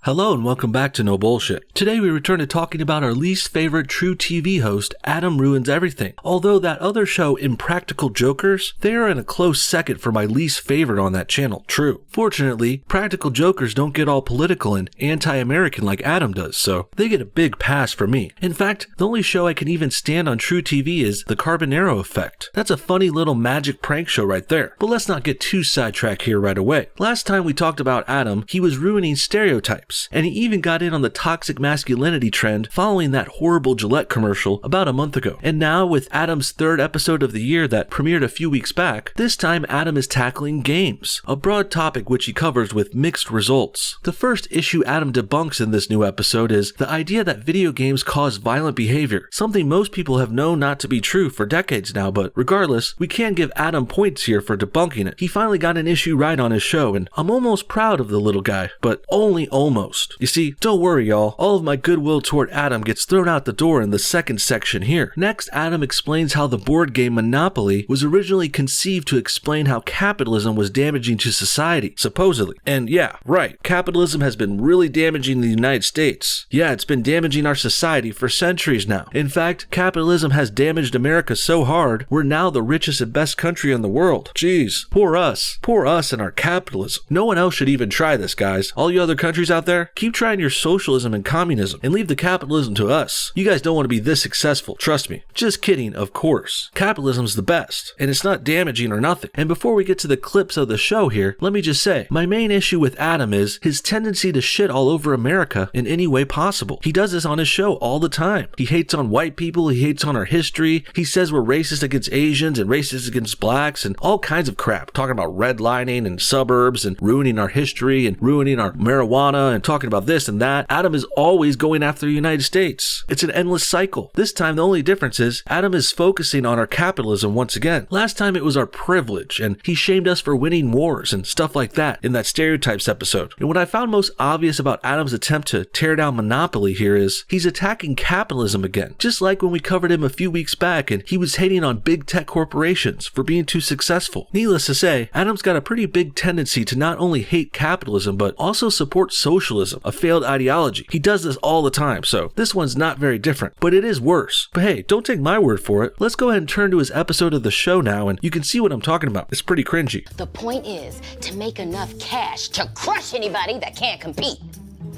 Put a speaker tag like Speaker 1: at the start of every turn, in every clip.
Speaker 1: Hello and welcome back to No Bullshit. Today we return to talking about our least favorite true TV host, Adam Ruins Everything. Although that other show, Impractical Jokers, they are in a close second for my least favorite on that channel, True. Fortunately, Practical Jokers don't get all political and anti-American like Adam does, so they get a big pass for me. In fact, the only show I can even stand on True TV is The Carbonaro Effect. That's a funny little magic prank show right there. But let's not get too sidetracked here right away. Last time we talked about Adam, he was ruining stereotypes. And he even got in on the toxic masculinity trend following that horrible Gillette commercial about a month ago. And now with Adam's third episode of the year that premiered a few weeks back, this time Adam is tackling games, a broad topic which he covers with mixed results. The first issue Adam debunks in this new episode is the idea that video games cause violent behavior, something most people have known not to be true for decades now, but regardless, we can give Adam points here for debunking it. He finally got an issue right on his show, and I'm almost proud of the little guy, but only almost. You see, don't worry y'all, all of my goodwill toward Adam gets thrown out the door in the second section here. Next, Adam explains how the board game Monopoly was originally conceived to explain how capitalism was damaging to society, supposedly. And yeah, right, capitalism has been really damaging the United States. Yeah, it's been damaging our society for centuries now. In fact, capitalism has damaged America so hard, we're now the richest and best country in the world. Jeez, poor us and our capitalism. No one else should even try this, guys. All you other countries out there, keep trying your socialism and communism and leave the capitalism to us. You guys don't want to be this successful, trust me. Just kidding, of course. Capitalism's the best, and it's not damaging or nothing. And before we get to the clips of the show here, let me just say, my main issue with Adam is his tendency to shit all over America in any way possible. He does this on his show all the time. He hates on white people, he hates on our history, he says we're racist against Asians and racist against blacks and all kinds of crap, talking about redlining and suburbs and ruining our history and ruining our marijuana and talking about this and that. Adam is always going after the United States. It's an endless cycle. This time the only difference is Adam is focusing on our capitalism once again. Last time it was our privilege and he shamed us for winning wars and stuff like that in that stereotypes episode. And what I found most obvious about Adam's attempt to tear down Monopoly here is he's attacking capitalism again. Just like when we covered him a few weeks back and he was hating on big tech corporations for being too successful. Needless to say, Adam's got a pretty big tendency to not only hate capitalism but also support socialism, a failed ideology. He does this all the time, so this one's not very different, but it is worse. But hey, don't take my word for it. Let's go ahead and turn to his episode of the show now and you can see what I'm talking about. It's pretty cringy.
Speaker 2: The point is to make enough cash to crush anybody that can't compete.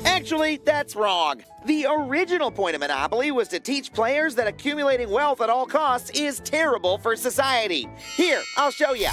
Speaker 3: Actually, that's wrong. The original point of Monopoly was to teach players that accumulating wealth at all costs is terrible for society. Here, I'll show you.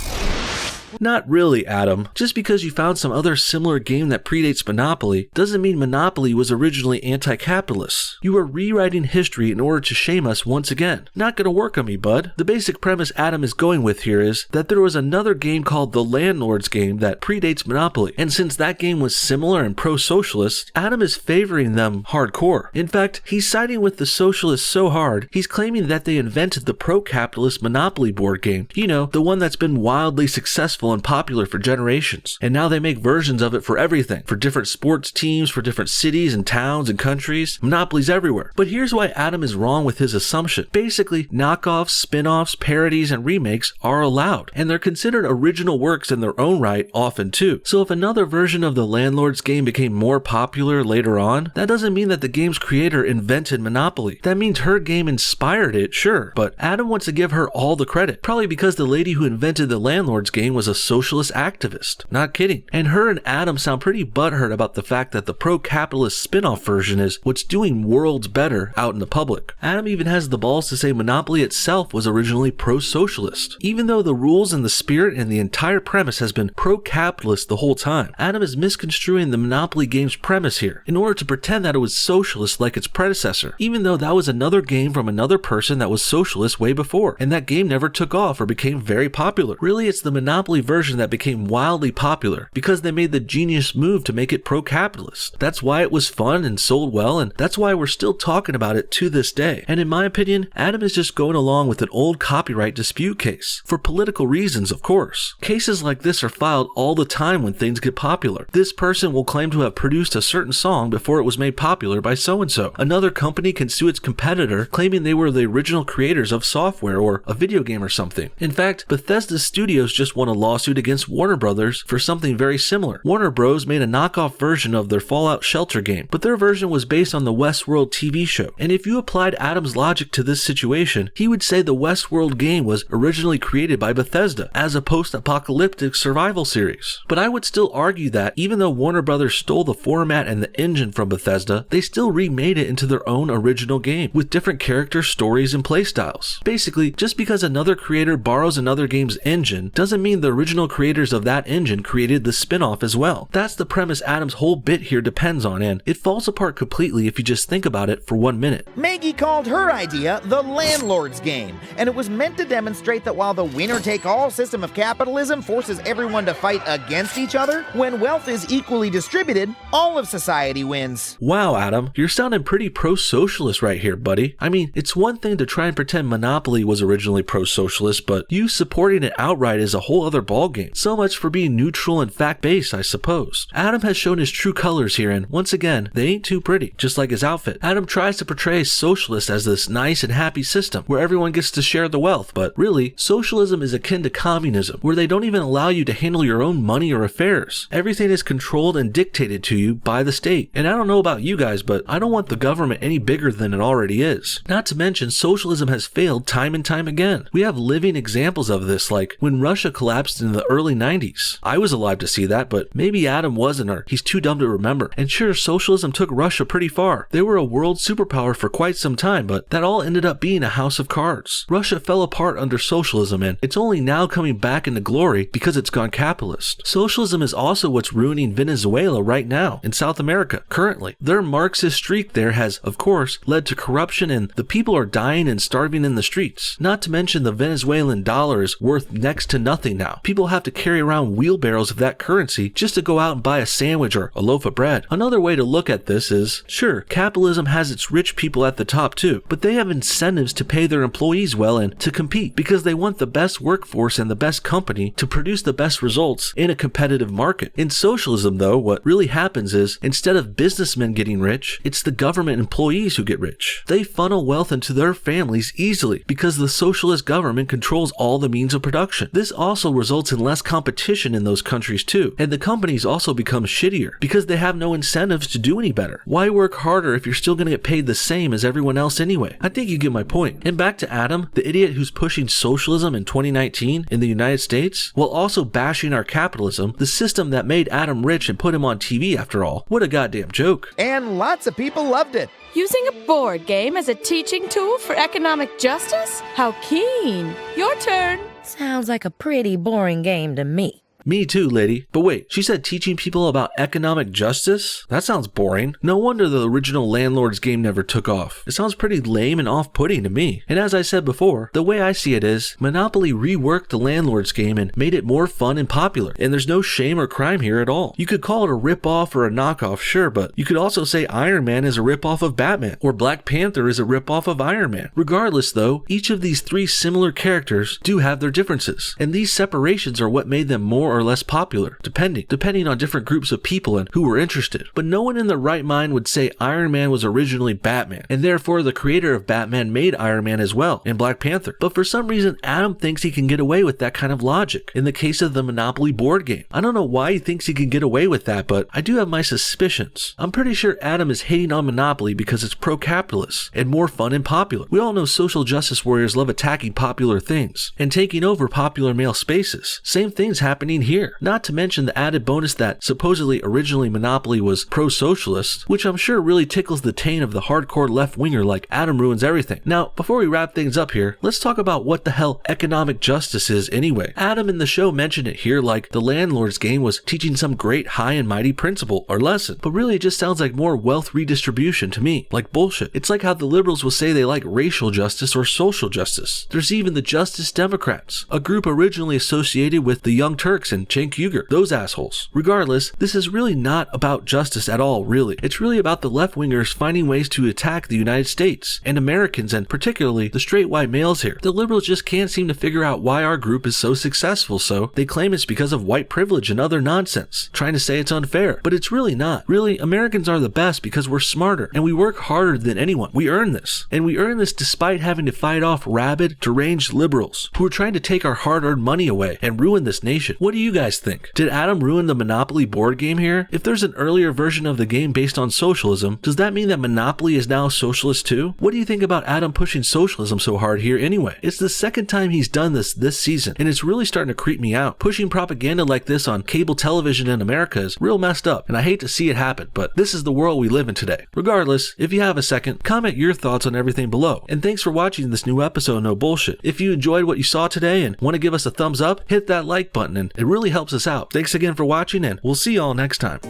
Speaker 1: Not really, Adam. Just because you found some other similar game that predates Monopoly doesn't mean Monopoly was originally anti-capitalist. You are rewriting history in order to shame us once again. Not gonna work on me, bud. The basic premise Adam is going with here is that there was another game called the Landlord's Game that predates Monopoly, and since that game was similar and pro-socialist, Adam is favoring them hardcore. In fact, he's siding with the socialists so hard, he's claiming that they invented the pro-capitalist Monopoly board game. You know, the one that's been wildly successful and popular for generations. And now they make versions of it for everything, for different sports teams, for different cities and towns and countries. Monopoly's everywhere. But here's why Adam is wrong with his assumption. Basically, knockoffs, spin-offs, parodies, and remakes are allowed, and they're considered original works in their own right often too. So if another version of the Landlord's Game became more popular later on, that doesn't mean that the game's creator invented Monopoly. That means her game inspired it, sure, but Adam wants to give her all the credit, probably because the lady who invented the Landlord's Game was a socialist activist. Not kidding. And her and Adam sound pretty butthurt about the fact that the pro-capitalist spin-off version is what's doing worlds better out in the public. Adam even has the balls to say Monopoly itself was originally pro-socialist. Even though the rules and the spirit and the entire premise has been pro-capitalist the whole time, Adam is misconstruing the Monopoly game's premise here in order to pretend that it was socialist like its predecessor, even though that was another game from another person that was socialist way before, and that game never took off or became very popular. Really, it's the Monopoly version that became wildly popular because they made the genius move to make it pro-capitalist. That's why it was fun and sold well, and that's why we're still talking about it to this day. And in my opinion, Adam is just going along with an old copyright dispute case. For political reasons, of course. Cases like this are filed all the time when things get popular. This person will claim to have produced a certain song before it was made popular by so-and-so. Another company can sue its competitor claiming they were the original creators of software or a video game or something. In fact, Bethesda Studios just won a lawsuit against Warner Brothers for something very similar. Warner Bros. Made a knockoff version of their Fallout Shelter game, but their version was based on the Westworld TV show. And if you applied Adam's logic to this situation, he would say the Westworld game was originally created by Bethesda as a post-apocalyptic survival series. But I would still argue that even though Warner Brothers stole the format and the engine from Bethesda, they still remade it into their own original game with different characters, stories, and playstyles. Basically, just because another creator borrows another game's engine doesn't mean the original creators of that engine created the spin-off as well. That's the premise Adam's whole bit here depends on, and it falls apart completely if you just think about it for 1 minute.
Speaker 3: Maggie called her idea the landlord's game, and it was meant to demonstrate that while the winner-take-all system of capitalism forces everyone to fight against each other, when wealth is equally distributed, all of society wins.
Speaker 1: Wow, Adam, you're sounding pretty pro-socialist right here, buddy. I mean, it's one thing to try and pretend Monopoly was originally pro-socialist, but you supporting it outright is a whole other ballgame. So much for being neutral and fact-based, I suppose. Adam has shown his true colors here, and once again, they ain't too pretty, just like his outfit. Adam tries to portray socialist as this nice and happy system where everyone gets to share the wealth, but really, socialism is akin to communism, where they don't even allow you to handle your own money or affairs. Everything is controlled and dictated to you by the state. And I don't know about you guys, but I don't want the government any bigger than it already is. Not to mention, socialism has failed time and time again. We have living examples of this, like when Russia collapsed in the early 90s. I was alive to see that, but maybe Adam wasn't, or he's too dumb to remember. And sure, socialism took Russia pretty far. They were a world superpower for quite some time, but that all ended up being a house of cards. Russia fell apart under socialism, and it's only now coming back into glory because it's gone capitalist. Socialism is also what's ruining Venezuela right now in South America currently. Their Marxist streak there has, of course, led to corruption, and the people are dying and starving in the streets. Not to mention the Venezuelan dollar is worth next to nothing now. People have to carry around wheelbarrows of that currency just to go out and buy a sandwich or a loaf of bread. Another way to look at this is, sure, capitalism has its rich people at the top too, but they have incentives to pay their employees well and to compete because they want the best workforce and the best company to produce the best results in a competitive market. In socialism though, what really happens is, instead of businessmen getting rich, it's the government employees who get rich. They funnel wealth into their families easily because the socialist government controls all the means of production. This also results in less competition in those countries too, and the companies also become shittier because they have no incentives to do any better. Why work harder if you're still going to get paid the same as everyone else anyway? I think you get my point. And back to Adam, the idiot who's pushing socialism in 2019 in the United States, while also bashing our capitalism, the system that made Adam rich and put him on TV after all. What a goddamn joke.
Speaker 3: And lots of people loved it.
Speaker 4: Using a board game as a teaching tool for economic justice? How keen. Your turn.
Speaker 5: Sounds like a pretty boring game to me.
Speaker 1: Me too, lady. But wait, she said teaching people about economic justice? That sounds boring. No wonder the original Landlord's game never took off. It sounds pretty lame and off-putting to me. And as I said before, the way I see it is, Monopoly reworked the Landlord's game and made it more fun and popular. And there's no shame or crime here at all. You could call it a rip-off or a knockoff, sure, but you could also say Iron Man is a rip-off of Batman, or Black Panther is a rip-off of Iron Man. Regardless though, each of these three similar characters do have their differences. And these separations are what made them more or less popular, depending on different groups of people and who were interested. But no one in their right mind would say Iron Man was originally Batman, and therefore the creator of Batman made Iron Man as well, and Black Panther. But for some reason, Adam thinks he can get away with that kind of logic in the case of the Monopoly board game. I don't know why he thinks he can get away with that, but I do have my suspicions. I'm pretty sure Adam is hating on Monopoly because it's pro-capitalist and more fun and popular. We all know social justice warriors love attacking popular things and taking over popular male spaces. Same thing's happening here. Not to mention the added bonus that supposedly originally Monopoly was pro-socialist, which I'm sure really tickles the taint of the hardcore left-winger like Adam ruins everything. Now, before we wrap things up here, let's talk about what the hell economic justice is anyway. Adam in the show mentioned it here like the Landlord's game was teaching some great high and mighty principle or lesson, but really it just sounds like more wealth redistribution to me, like bullshit. It's like how the liberals will say they like racial justice or social justice. There's even the Justice Democrats, a group originally associated with the Young Turks Marx and Cenk Uygur, those assholes. Regardless, this is really not about justice at all, really. It's really about the left-wingers finding ways to attack the United States, and Americans, and particularly the straight white males here. The liberals just can't seem to figure out why our group is so successful, so they claim it's because of white privilege and other nonsense, trying to say it's unfair, but it's really not. Really, Americans are the best because we're smarter, and we work harder than anyone. We earn this, and we earn this despite having to fight off rabid, deranged liberals who are trying to take our hard-earned money away and ruin this nation. What do you guys think? Did Adam ruin the Monopoly board game here? If there's an earlier version of the game based on socialism, does that mean that Monopoly is now socialist too? What do you think about Adam pushing socialism so hard here anyway? It's the second time he's done this season, and it's really starting to creep me out. Pushing propaganda like this on cable television in America is real messed up, and I hate to see it happen, but this is the world we live in today. Regardless, if you have a second, comment your thoughts on everything below. And thanks for watching this new episode of No Bullshit. If you enjoyed what you saw today and want to give us a thumbs up, hit that like button, and it really helps us out. Thanks again for watching, and we'll see y'all next time.